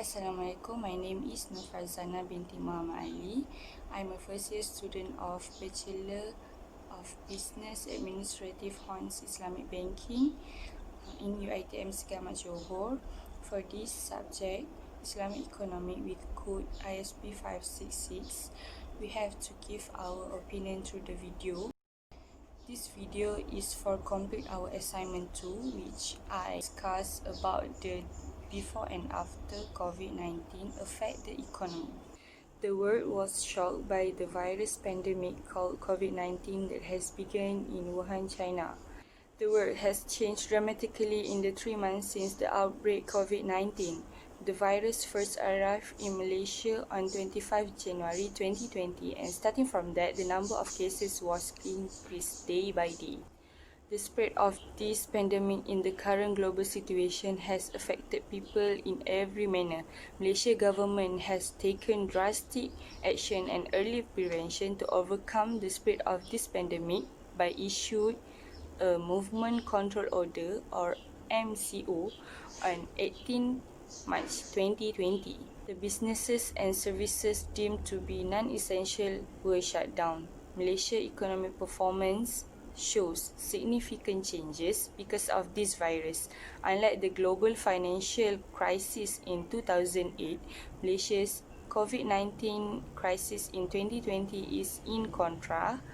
Assalamualaikum. My name is FARZANA binti Muhammad Ali. I'm a first year student of Bachelor of Business Administrative Honors Islamic Banking in UiTM Segamat Johor. For this subject, Islamic Economic with code ISP 566, we have to give our opinion through the video. This video is for complete our assignment 2, which I discuss about the before and after COVID-19 affect the economy. The world was shocked by the virus pandemic called COVID-19 that has begun in Wuhan, China. The world has changed dramatically in the 3 months since the outbreak COVID-19. The virus first arrived in Malaysia on 25 January 2020, and starting from that, the number of cases was increased day by day. The spread of this pandemic in the current global situation has affected people in every manner. Malaysia government has taken drastic action and early prevention to overcome the spread of this pandemic by issuing a Movement Control Order or MCO on 18 March 2020. The businesses and services deemed to be non-essential were shut down. Malaysia economic performance shows significant changes because of this virus. Unlike the global financial crisis in 2008, Malaysia's COVID-19 crisis in 2020 is in contra,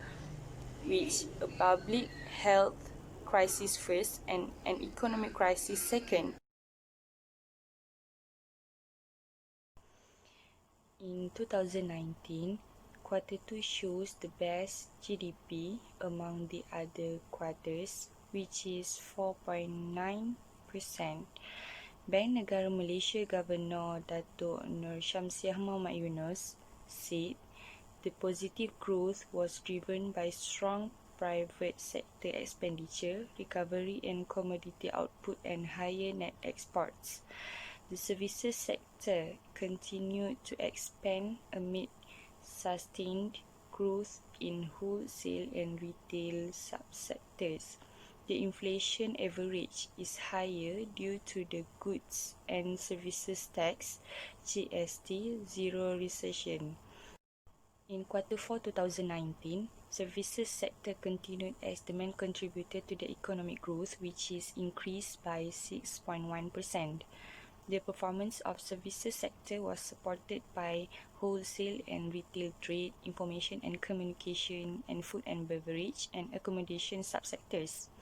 which a public health crisis first and an economic crisis second. In 2019, Quarter 2 shows the best GDP among the other quarters, which is 4.9%. Bank Negara Malaysia Governor Datuk Nur Syamsiah Muhammad Yunus said the positive growth was driven by strong private sector expenditure, recovery in commodity output and higher net exports. The services sector continued to expand amid sustained growth in wholesale and retail subsectors. The inflation average is higher due to the Goods and Services Tax (GST) zero recession. In Quarter 4 2019, services sector continued as the main contributor to the economic growth, which is increased by 6.1%. The performance of services sector was supported by wholesale and retail trade, information and communication, and food and beverage and accommodation subsectors.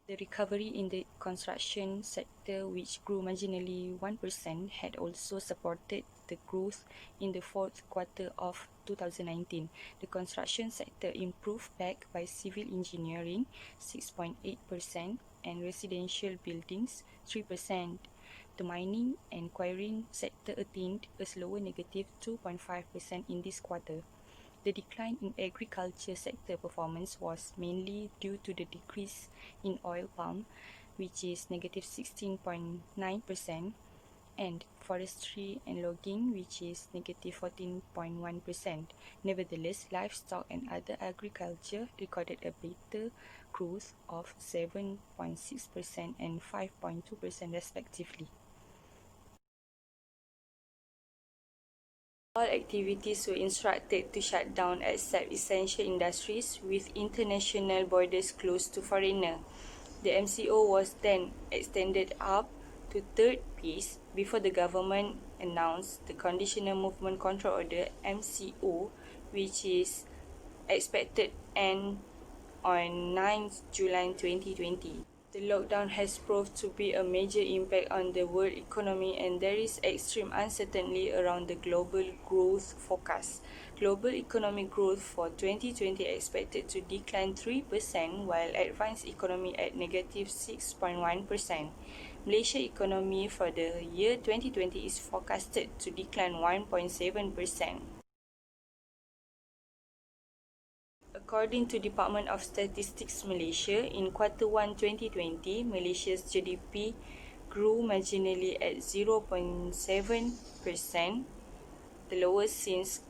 The recovery in the construction sector, which grew marginally 1%, had also supported the growth in the fourth quarter of 2019. The construction sector improved backed by civil engineering 6.8% and residential buildings 3%. The mining and quarrying sector attained a slower negative 2.5% in this quarter. The decline in agriculture sector performance was mainly due to the decrease in oil palm, which is negative 16.9%, and forestry and logging, which is negative 14.1%. Nevertheless, livestock and other agriculture recorded a better growth of 7.6% and 5.2% respectively. All activities were instructed to shut down except essential industries, with international borders closed to foreigners. The MCO was then extended up to third phase before the government announced the Conditional Movement Control Order (MCO), which is expected to end on 9 July 2020. The lockdown has proved to be a major impact on the world economy, and there is extreme uncertainty around the global growth forecast. Global economic growth for 2020 expected to decline 3%, while advanced economy at negative 6.1%. Malaysia economy for the year 2020 is forecasted to decline 1.7%. According to Department of Statistics Malaysia, in Quarter 1 2020, Malaysia's GDP grew marginally at 0.7%, the lowest since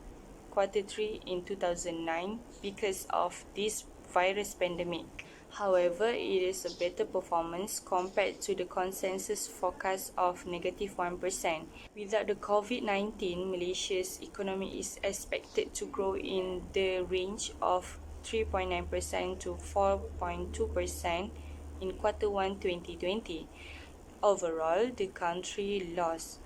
Quarter 3 in 2009 because of this virus pandemic. However, it is a better performance compared to the consensus forecast of -1%. Without the COVID-19, Malaysia's economy is expected to grow in the range of 3.9% to 4.2% in Q1 2020. Overall, the country lost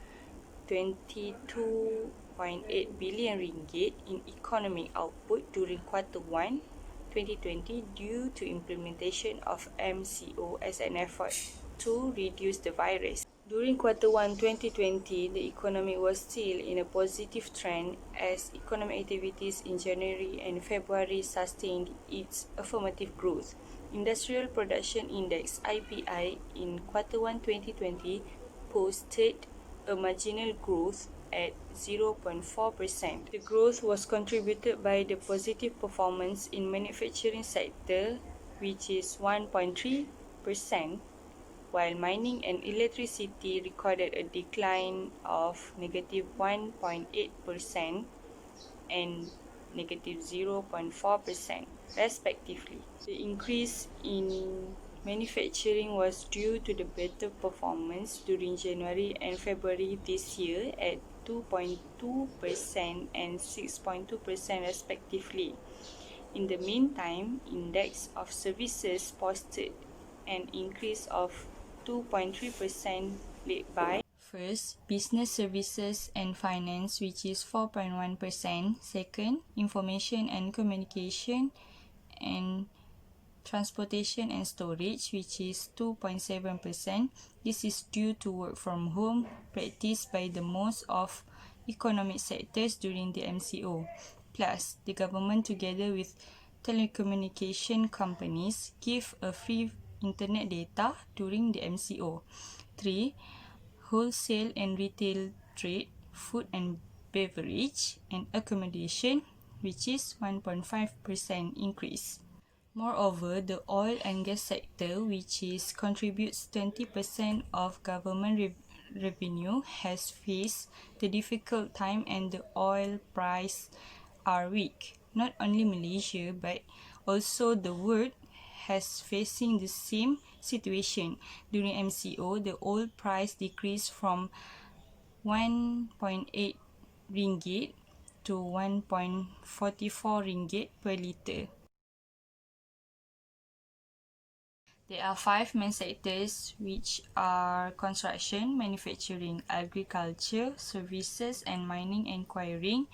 22.8 billion ringgit in economic output during Q1 2020 due to implementation of MCO as an effort to reduce the virus. During Q1 2020, the economy was still in a positive trend as economic activities in January and February sustained its affirmative growth. Industrial Production Index (IPI) in Q1 2020 posted a marginal growth at 0.4%. The growth was contributed by the positive performance in manufacturing sector, which is 1.3%, while mining and electricity recorded a decline of -1.8% and -0.4% respectively. The increase in manufacturing was due to the better performance during January and February this year at 2.2% and 6.2% respectively. In the meantime, index of services posted an increase of 2.3% led by first, business services and finance, which is 4.1%. Second, information and communication and transportation and storage, which is 2.7%. This is due to work from home practiced by the most of economic sectors during the MCO. Plus, the government together with telecommunication companies give a free internet data during the MCO. 3. Wholesale and retail trade, food and beverage, and accommodation, which is 1.5% increase. Moreover, the oil and gas sector, which contributes 20% of government revenue, has faced the difficult time and the oil price are weak. Not only Malaysia, but also the world has facing the same situation. During MCO, the oil price decreased from 1.8 ringgit to 1.44 ringgit per litre. There are 5 main sectors, which are construction, manufacturing, agriculture, services, and mining and quarrying,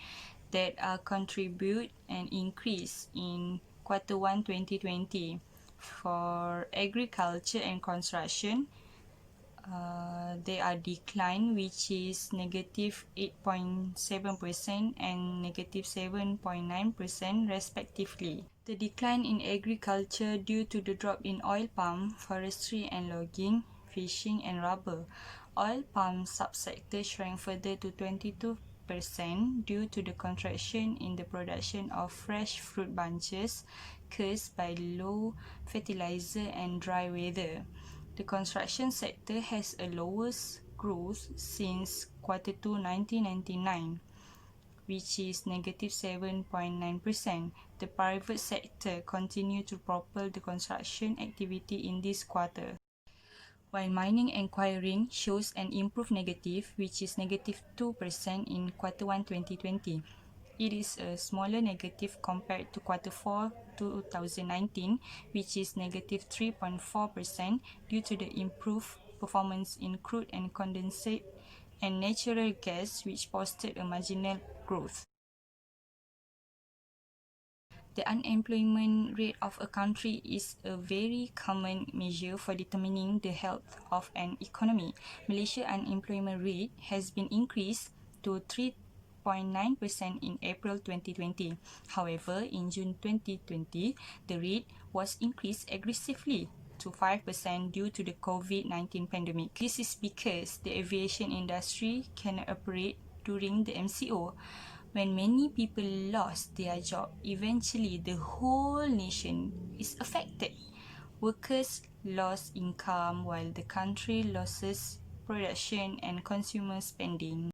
that contribute an increase in Q1 2020. For agriculture and construction, they are decline, which is -8.7% and -7.9% respectively. The decline in agriculture due to the drop in oil palm, forestry and logging, fishing and rubber. Oil palm subsector shrank further to 22% due to the contraction in the production of fresh fruit bunches caused by low fertilizer and dry weather. The construction sector has a lowest growth since Q2 1999, which is -7.9%. The private sector continued to propel the construction activity in this quarter, while mining and quarrying shows an improved negative, which is -2% in Q1 2020. It is a smaller negative compared to Q4 2019, which is -3.4% due to the improved performance in crude and condensate and natural gas, which posted a marginal growth. The unemployment rate of a country is a very common measure for determining the health of an economy. Malaysia's unemployment rate has been increased to 3.9% in April 2020. However, in June 2020, the rate was increased aggressively to 5% due to the COVID-19 pandemic. This is because the aviation industry cannot operate during the MCO. When many people lost their job, eventually the whole nation is affected. Workers lost income while the country loses production and consumer spending.